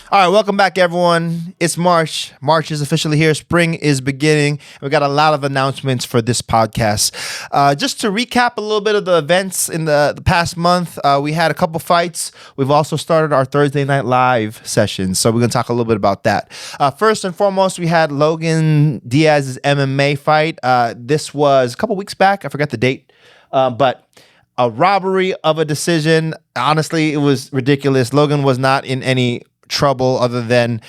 All right, welcome back, everyone. It's March. March is officially here. Spring is beginning. We got a lot of announcements for this podcast. Just to recap a little bit of the events in the past month, we had a couple fights. We've also started our Thursday Night Live sessions, so we're going to talk a little bit about that. First and foremost, we had Logan Diaz's MMA fight. This was a couple weeks back. I forgot the date, but a robbery of a decision. Honestly, it was ridiculous. Logan was not in any trouble other than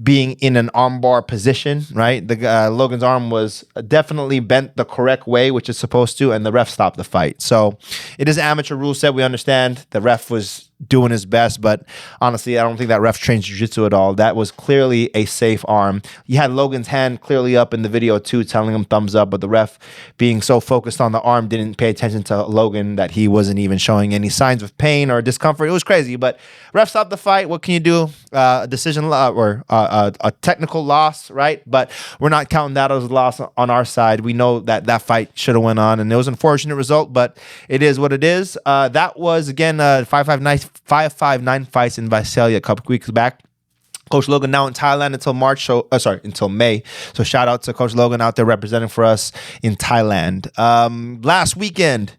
being in an armbar position, right? The Logan's arm was definitely bent the correct way, which it's supposed to, and the ref stopped the fight. So it is amateur rule set. We understand the ref was doing his best, but honestly, I don't think that ref trains jiu-jitsu at all. That was clearly a safe arm. You had Logan's hand clearly up in the video too, telling him thumbs up, but the ref, being so focused on the arm, didn't pay attention to Logan that he wasn't even showing any signs of pain or discomfort. It was crazy, but ref stopped the fight. What can you do? A decision or a technical loss, right? But we're not counting that as a loss on our side. We know that fight should have went on, and it was an unfortunate result, but it is what it is. That was, again, 559 fights in Visalia a couple weeks back. Coach Logan now in Thailand until May. So shout out to Coach Logan out there representing for us in Thailand. Last weekend,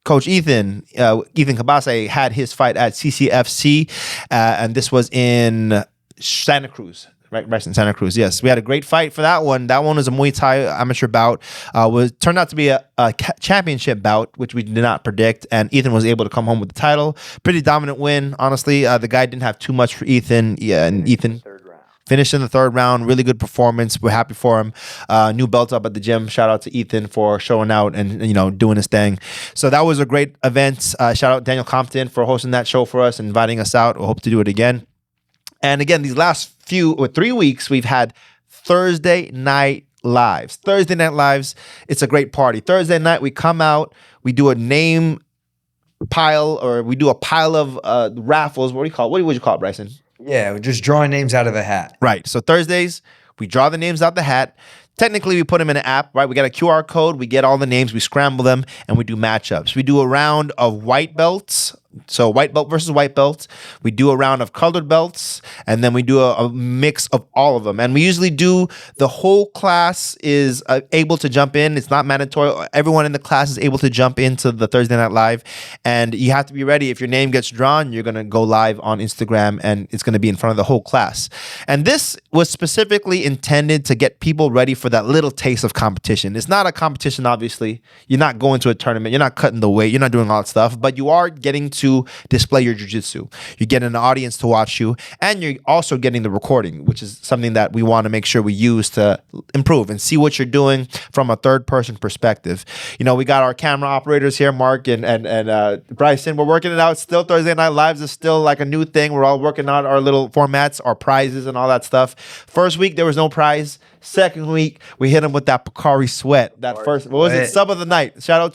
Coach Ethan Kabase had his fight at CCFC, and this was in Santa Cruz. Right in Santa Cruz. Yes, we had a great fight for that one. That one was a Muay Thai amateur bout. Turned out to be a championship bout, which we did not predict. And Ethan was able to come home with the title. Pretty dominant win, honestly. The guy didn't have too much for Ethan. Yeah, and Ethan finished in the third round. Really good performance. We're happy for him. New belt up at the gym. Shout out to Ethan for showing out and doing his thing. So that was a great event. Shout out Daniel Compton for hosting that show for us and inviting us out. We'll hope to do it again. And again, these last 3 weeks, we've had Thursday Night Lives. Thursday Night Lives, it's a great party. Thursday night, we come out, we do a name pile, or we do a pile of raffles. What do you call it? What would you call it, Bryson? Yeah, we're just drawing names out of a hat. Right. So Thursdays, we draw the names out the hat. Technically, we put them in an app, right? We got a QR code. We get all the names. We scramble them, and we do matchups. We do a round of white belts. So white belt versus white belt. We do a round of colored belts, and then we do a mix of all of them. And we usually do, the whole class is able to jump in. It's not mandatory. Everyone in the class is able to jump into the Thursday Night Live. And you have to be ready. If your name gets drawn, you're going to go live on Instagram, and it's going to be in front of the whole class. And this was specifically intended to get people ready for that little taste of competition. It's not a competition, obviously. You're not going to a tournament. You're not cutting the weight. You're not doing all that stuff. But you are getting to display your jiu-jitsu. You're getting an audience to watch you, and you're also getting the recording, which is something that we want to make sure we use to improve and see what you're doing from a third-person perspective. We got our camera operators here, Mark and Bryson. We're working it out still. Thursday Night Lives is still like a new thing. We're all working out our little formats, our prizes, and all that stuff. First week, there was no prize. Second week, we hit him with that Picari sweat. That first, what was it? Sub of the night. Shout out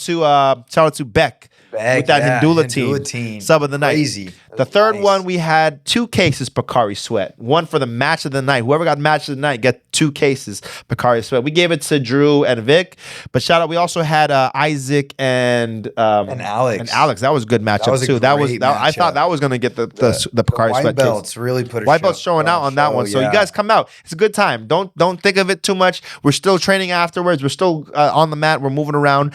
to Beck. With that Hindula team. Sub of the night. Crazy. The third one, we had 2 cases Picari Sweat. One for the match of the night. Whoever got match of the night get 2 cases Picari Sweat. We gave it to Drew and Vic, but shout out, we also had Isaac and Alex. And Alex, that was a good matchup too. I thought that was going to get the Picari Sweat. White belts really put a White belts showing out on that one. So you guys come out. It's a good time. Don't think of it too much. We're still training afterwards. We're still on the mat. We're moving around.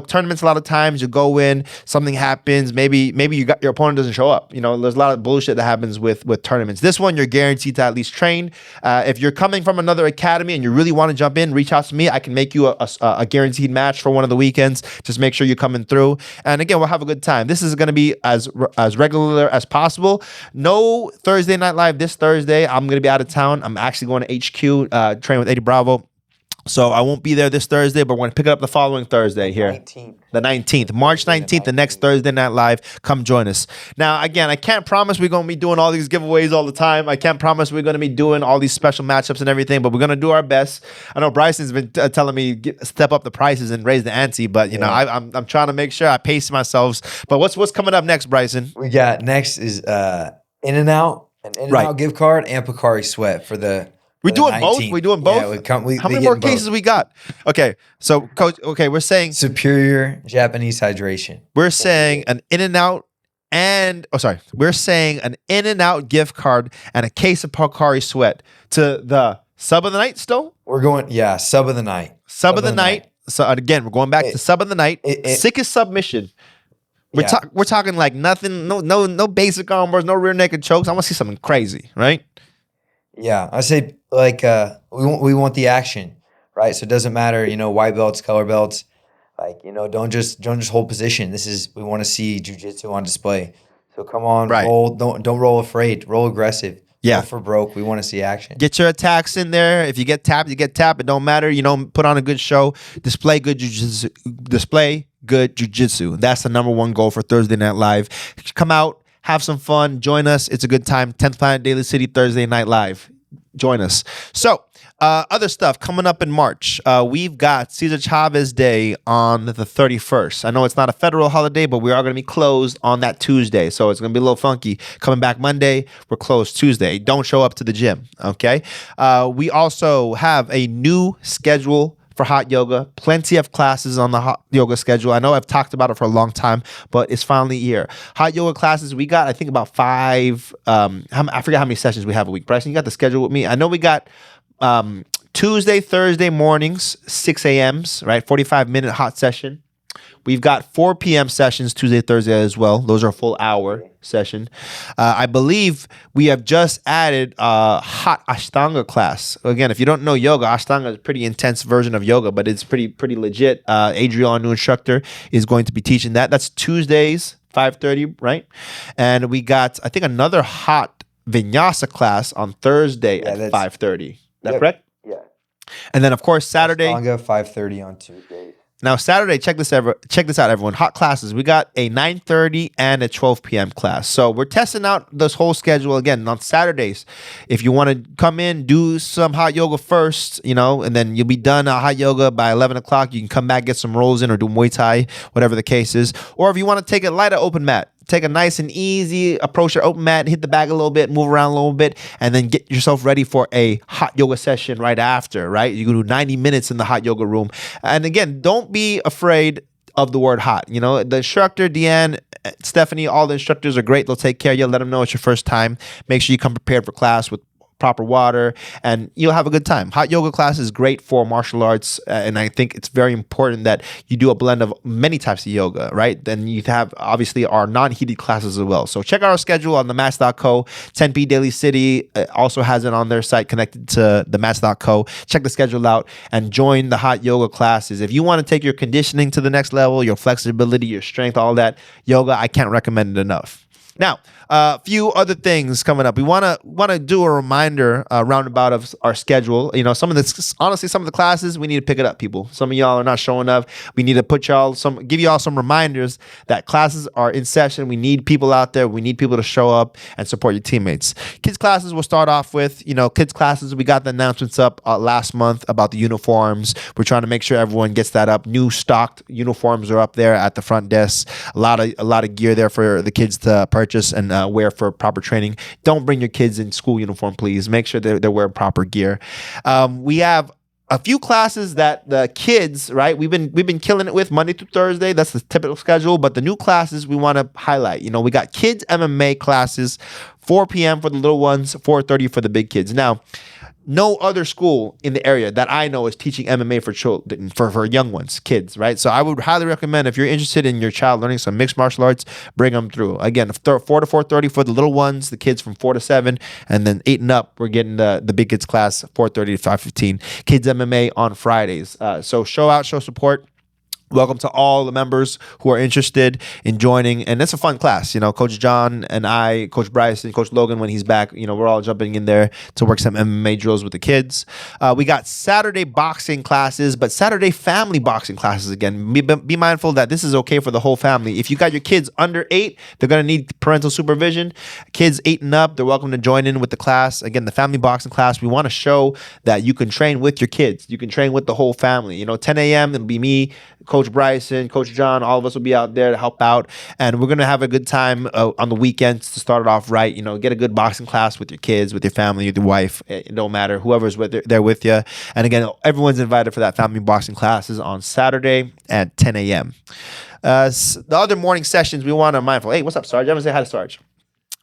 Tournaments, a lot of times you go in, something happens. Maybe your opponent doesn't show up. There's a lot of bullshit that happens with tournaments. This one, you're guaranteed to at least train. If you're coming from another academy and you really want to jump in, reach out to me. I can make you a guaranteed match for one of the weekends. Just make sure you're coming through. And again, we'll have a good time. This is going to be as regular as possible. No Thursday Night Live this Thursday. I'm going to be out of town. I'm actually going to HQ, train with Eddie Bravo. So I won't be there this Thursday, but we're going to pick it up the following Thursday here. The 19th. March 19th, the next Thursday Night Live. Come join us. Now, again, I can't promise we're going to be doing all these giveaways all the time. I can't promise we're going to be doing all these special matchups and everything, but we're going to do our best. I know Bryson's been telling me step up the prices and raise the ante, but I'm trying to make sure I pace myself. But what's coming up next, Bryson? We got next is In-N-Out, an In-N-Out gift card, and Picari Sweat for the... We doing both? We doing both? Yeah, how many more cases we got? Okay, so Coach. Okay, we're saying superior Japanese hydration. We're saying an In-N-Out we're saying an In-N-Out gift card and a case of Pocari Sweat to the sub of the night still? We're going, sub of the night. Sub of the night. So again, we're going back to sub of the night. Sickest submission. We're talking like nothing, no basic armors, no rear naked chokes. I want to see something crazy, right? Yeah, I say like we want the action, right? So it doesn't matter, white belts, color belts. Like, don't just hold position. We want to see jiu-jitsu on display. So come on, roll. Don't roll afraid. Roll aggressive. Yeah. Roll for broke. We want to see action. Get your attacks in there. If you get tapped, you get tapped. It don't matter. Put on a good show. Display good jiu-jitsu. That's the number one goal for Thursday Night Live. Come out, have some fun, join us. It's a good time. 10th Planet Daily City Thursday Night Live. Join us. So, other stuff coming up in March. We've got Cesar Chavez Day on the 31st. I know it's not a federal holiday, but we are going to be closed on that Tuesday. So it's going to be a little funky. Coming back Monday, we're closed Tuesday. Don't show up to the gym, okay? We also have a new schedule for hot yoga. Plenty of classes on the hot yoga schedule. I know I've talked about it for a long time, but it's finally here. Hot yoga classes, we got, I think, about 5. I forget how many sessions we have a week. Bryson, you got the schedule with me? I know we got Tuesday, Thursday mornings, 6 a.m.s, right? 45-minute hot session. We've got 4 p.m. sessions Tuesday, Thursday as well. Those are a full hour session. I believe we have just added a hot Ashtanga class. Again, if you don't know yoga, Ashtanga is a pretty intense version of yoga, but it's pretty legit. Adriel, our new instructor, is going to be teaching that. That's Tuesdays, 5:30, right? And we got, I think, another hot Vinyasa class on Thursday at 5:30. Is that correct? Yeah. And then, of course, Saturday. Ashtanga, 5:30 on Tuesdays. Now, Saturday, check this out, everyone. Hot classes. We got a 9:30 and a 12 p.m. class. So we're testing out this whole schedule again on Saturdays. If you want to come in, do some hot yoga first, and then you'll be done hot yoga by 11 o'clock. You can come back, get some rolls in or do Muay Thai, whatever the case is. Or if you want to take it light at open mat, take a nice and easy approach to open mat, hit the bag a little bit, move around a little bit, and then get yourself ready for a hot yoga session right after, right? You can do 90 minutes in the hot yoga room. And again, don't be afraid of the word hot. The instructor, Deanne, Stephanie, all the instructors are great. They'll take care of you. Let them know it's your first time. Make sure you come prepared for class with proper water, and you'll have a good time. Hot yoga class is great for martial arts, and I think it's very important that you do a blend of many types of yoga, right? Then you have, obviously, our non-heated classes as well. So check out our schedule on themats.co. 10P Daily City also has it on their site connected to themats.co. Check the schedule out and join the hot yoga classes. If you want to take your conditioning to the next level, your flexibility, your strength, all that, yoga, I can't recommend it enough. Now, a few other things coming up. We want to do a reminder roundabout of our schedule. Some of the classes we need to pick it up, people. Some of y'all are not showing up. We need to give y'all some reminders that classes are in session. We need people out there. We need people to show up and support your teammates. Kids classes we'll start off with. Kids classes, we got the announcements up last month about the uniforms. We're trying to make sure everyone gets that up. New stocked uniforms are up there at the front desk. A lot of gear there for the kids to purchase and wear for proper training. Don't bring your kids in school uniform, please. Make sure they're wearing proper gear. We have a few classes that the kids, right? We've been killing it with Monday through Thursday. That's the typical schedule. But the new classes we want to highlight. We got kids MMA classes, 4 p.m. for the little ones, 4:30 for the big kids. Now, no other school in the area that I know is teaching MMA for children, for young ones, kids, right? So I would highly recommend, if you're interested in your child learning some mixed martial arts, bring them through. Again, 4 to 4:30 for the little ones, the kids from 4 to 7, and then 8 and up, we're getting the big kids class, 4:30 to 5:15. Kids MMA on Fridays. So show support. Welcome to all the members who are interested in joining. And it's a fun class. Coach John and I, Coach Bryce and Coach Logan, when he's back, we're all jumping in there to work some MMA drills with the kids. We got Saturday boxing classes, but Saturday family boxing classes again. Be mindful that this is okay for the whole family. If you got your kids under 8, they're going to need parental supervision. Kids 8 and up, they're welcome to join in with the class. Again, the family boxing class, we want to show that you can train with your kids. You can train with the whole family. 10 a.m., it'll be me, Coach Coach Bryson, Coach John, all of us will be out there to help out. And we're going to have a good time on the weekends to start it off right. Get a good boxing class with your kids, with your family, with your wife. It don't matter. Whoever's there with you. And again, everyone's invited for that family boxing classes on Saturday at 10 a.m. The other morning sessions, we want to mindful. Hey, what's up, Sarge? I haven't said hi to Sarge.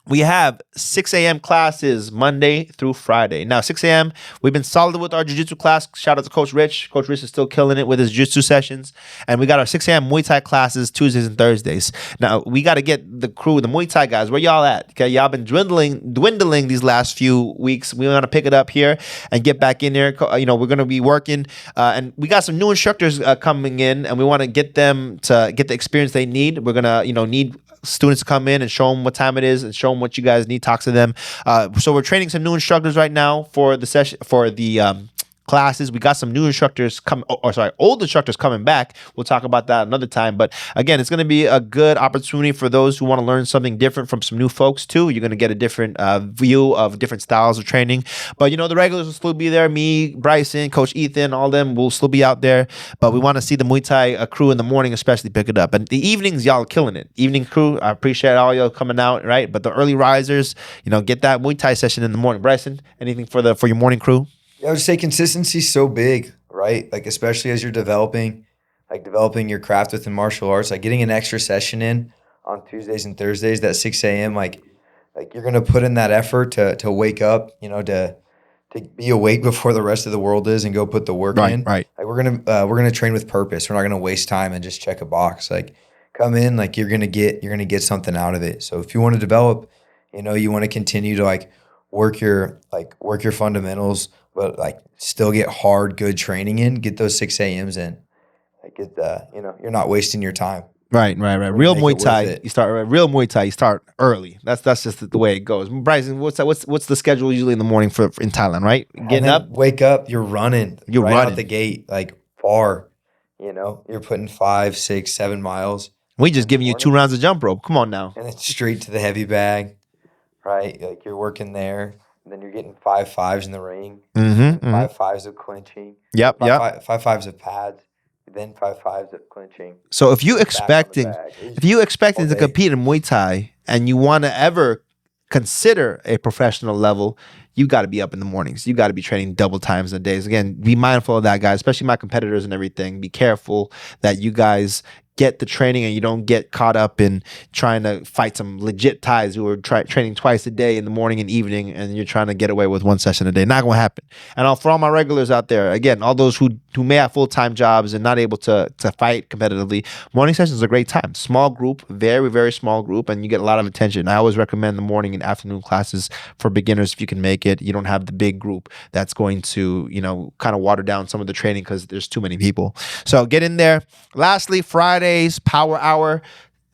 We have 6 a.m. classes Monday through Friday. Now, 6 a.m., we've been solid with our jiu-jitsu class. Shout out to Coach Rich. Coach Rich is still killing it with his jiu-jitsu sessions. And we got our 6 a.m. Muay Thai classes Tuesdays and Thursdays. Now, we got to get the crew, the Muay Thai guys, where y'all at? Okay, y'all been dwindling these last few weeks. We want to pick it up here and get back in there. We're going to be working. And we got some new instructors coming in, and we want to get them to get the experience they need. We're going to, need students to come in and show them what time it is and show them what you guys need, talk to them. So we're training some new instructors right now for the session, for the classes. We got some new instructors old instructors coming back. We'll talk about that another time. But again, it's going to be a good opportunity for those who want to learn something different from some new folks too. You're going to get a different view of different styles of training. But the regulars will still be there. Me, Bryson, Coach Ethan, all them will still be out there. But we want to see the Muay Thai crew in the morning, especially pick it up. And the evenings, y'all are killing it. Evening crew, I appreciate all y'all coming out, right? But the early risers, get that Muay Thai session in the morning. Bryson, anything for your morning crew? Yeah, I would say consistency is so big, right? Like, especially as you're developing your craft within martial arts, like getting an extra session in on Tuesdays and Thursdays, that 6 a.m., like you're going to put in that effort to wake up, to be awake before the rest of the world is and go put the work in. Right. Like we're going to train with purpose. We're not going to waste time and just check a box. Like come in, like you're going to get something out of it. So if you want to develop, you want to continue to work your fundamentals, but still get hard, good training in, get those 6 a.m.s in. You're not wasting your time. Right. Real Muay Thai, you start early. That's just the way it goes. Bryson, what's the schedule usually in the morning for in Thailand, right? Getting up, wake up, you're running. You're running out the gate, far. You're putting 5, 6, 7 miles. We just giving you 2 rounds of jump rope. Come on now. And it's straight to the heavy bag, right? Like you're working there. Then you're getting 5 5s in the ring, 5 5s of clinching. Yep. 5 5s of pads, then 5 5s of clinching. So if you expecting to compete in Muay Thai and you want to ever consider a professional level, you got to be up in the mornings. You got to be training double times in the days. Again, be mindful of that, guys. Especially my competitors and everything. Be careful that you guys get the training and you don't get caught up in trying to fight some legit Thais who are training twice a day in the morning and evening, and you're trying to get away with 1 session a day. Not going to happen. And for all my regulars out there, again, all those who may have full-time jobs and not able to fight competitively, morning sessions are a great time. Small group, very, very small group, and you get a lot of attention. I always recommend the morning and afternoon classes for beginners if you can make it. You don't have the big group that's going to, kind of water down some of the training because there's too many people. So get in there. Lastly, Fridays, Power Hour,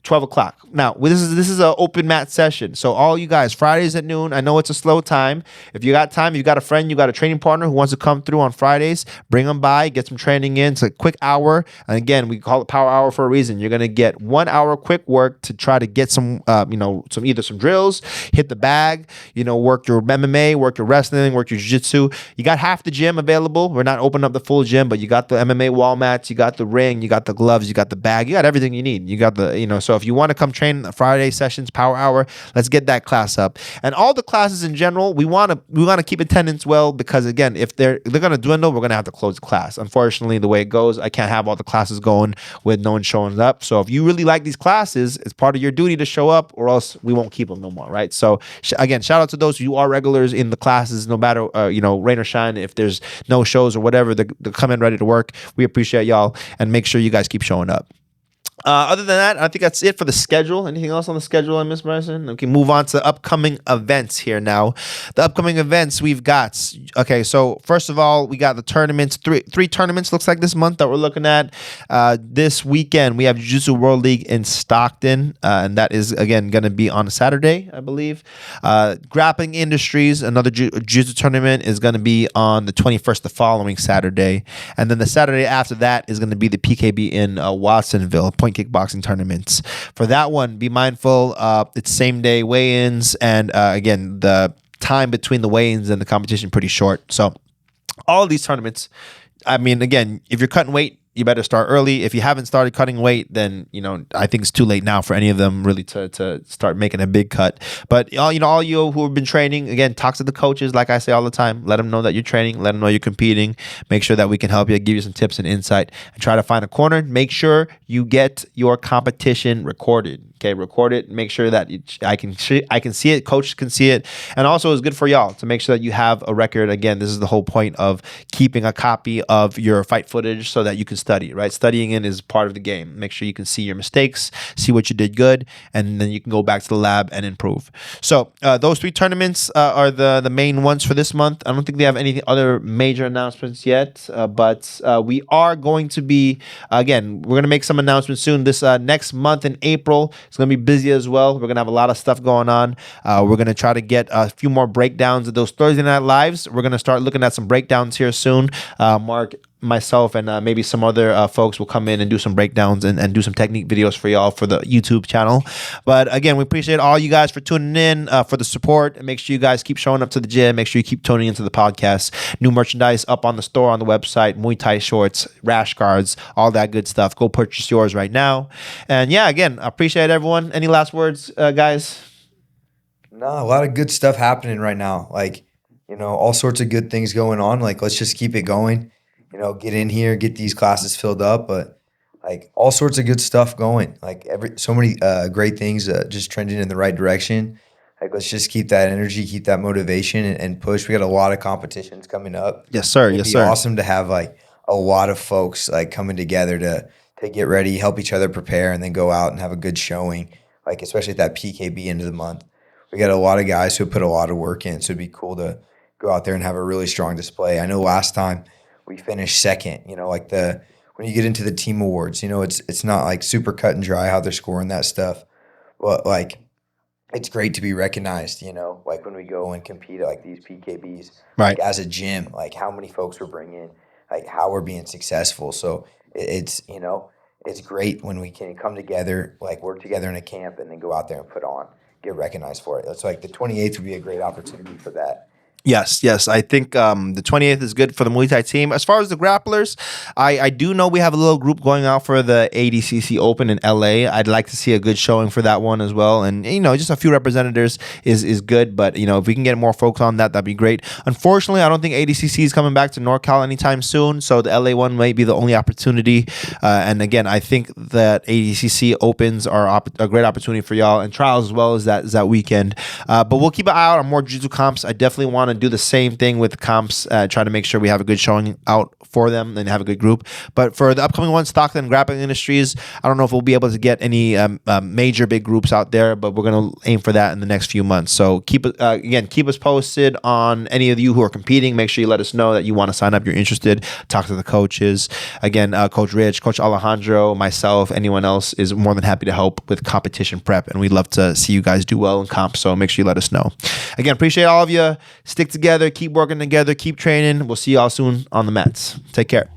12 o'clock. Now, this is an open mat session. So all you guys, Fridays at noon, I know it's a slow time. If you got time, you got a friend, you got a training partner who wants to come through on Fridays, bring them by, get some training in. It's a quick hour. And again, we call it Power Hour for a reason. You're going to get 1 hour quick work to try to get some, either some drills, hit the bag, work your MMA, work your wrestling, work your jiu-jitsu. You got half the gym available. We're not opening up the full gym, but you got the MMA wall mats, you got the ring, you got the gloves, you got the bag, you got everything you need. You got the, so if you want to come train the Friday sessions, Power Hour, let's get that class up. And all the classes in general, we want to keep attendance well, because again, if they're going to dwindle, we're going to have to close the class. Unfortunately, the way it goes, I can't have all the classes going with no one showing up. So if you really like these classes, it's part of your duty to show up, or else we won't keep them no more, right? So again, shout out to those who are regulars in the classes, no matter rain or shine. If there's no shows or whatever, they come in ready to work. We appreciate y'all, and make sure you guys keep showing up. Other than that, I think that's it for the schedule. Anything else on the schedule, Miss Bryson? Okay, move on to upcoming events here now. The upcoming events we've got. Okay, so first of all, we got the tournaments. Three tournaments looks like this month that we're looking at. This weekend, we have Jiu-Jitsu World League in Stockton, and that is, again, going to be on Saturday, I believe. Grappling Industries, another Jiu-Jitsu tournament, is going to be on the 21st, the following Saturday. And then the Saturday after that is going to be the PKB in Watsonville, Point Kickboxing tournaments. For that one, be mindful, it's same day weigh-ins, and again, the time between the weigh-ins and the competition pretty short. So all of these tournaments, I mean, again, if you're cutting weight, you better start early. If you haven't started cutting weight, then I think it's too late now for any of them really to start making a big cut. But all you who have been training, again, talk to the coaches. Like I say all the time, let them know that you're training, let them know you're competing. Make sure that we can help you, give you some tips and insight, and try to find a corner. Make sure you get your competition recorded. Okay, record it. Make sure that I can see it. Coach can see it, and also it's good for y'all to make sure that you have a record. Again, this is the whole point of keeping a copy of your fight footage so that you can study. Right, studying it is part of the game. Make sure you can see your mistakes, see what you did good, and then you can go back to the lab and improve. So those 3 tournaments are the main ones for this month. I don't think they have any other major announcements yet, but we are going to be we're going to make some announcements soon. This next month in April. It's going to be busy as well. We're going to have a lot of stuff going on. We're going to try to get a few more breakdowns of those Thursday Night Lives. We're going to start looking at some breakdowns here soon. Mark, myself, and maybe some other folks will come in and do some breakdowns and do some technique videos for y'all for the YouTube channel. But again, we appreciate all you guys for tuning in, for the support. And make sure you guys keep showing up to the gym. Make sure you keep tuning into the podcast. New merchandise up on the store on the website, Muay Thai shorts, rash guards, all that good stuff. Go purchase yours right now. And yeah, again, I appreciate everyone. Any last words, guys? No, a lot of good stuff happening right now. Like, all sorts of good things going on. Like, let's just keep it going. Get in here, get these classes filled up, but like all sorts of good stuff going. Like so many great things just trending in the right direction. Like, let's just keep that energy, keep that motivation, and push. We got a lot of competitions coming up. Yes, sir. It'd be awesome to have like a lot of folks like coming together to get ready, help each other prepare, and then go out and have a good showing. Like, especially at that PKB end of the month. We got a lot of guys who put a lot of work in, so it'd be cool to go out there and have a really strong display. I know last time we finished second. When you get into the team awards, it's not like super cut and dry how they're scoring that stuff, but like it's great to be recognized. Like when we go and compete at like these PKBs, right? Like, as a gym, like how many folks we're bringing, like how we're being successful. So it's great when we can come together, like work together in a camp, and then go out there and get recognized for it. It's like the 28th would be a great opportunity for that. Yes. I think the 28th is good for the Muay Thai team. As far as the grapplers, I do know we have a little group going out for the ADCC Open in LA. I'd like to see a good showing for that one as well. And, just a few representatives is good. But, if we can get more folks on that'd be great. Unfortunately, I don't think ADCC is coming back to NorCal anytime soon. So the LA one might be the only opportunity. And again, I think that ADCC Opens are a great opportunity for y'all, and trials as well as that weekend. But we'll keep an eye out on more jiu-jitsu comps. I definitely want to do the same thing with comps, try to make sure we have a good showing out for them and have a good group. But for the upcoming one, Stockton Grappling Industries, I don't know if we'll be able to get any major big groups out there, but we're going to aim for that in the next few months. So keep us posted on any of you who are competing. Make sure you let us know that you want to sign up, you're interested. Talk to the coaches. Again, Coach Rich, Coach Alejandro, myself, anyone else is more than happy to help with competition prep, and we'd love to see you guys do well in comp. So make sure you let us know. Again, appreciate all of you. Stick together, keep working together, keep training. We'll see y'all soon on the mats. Take care.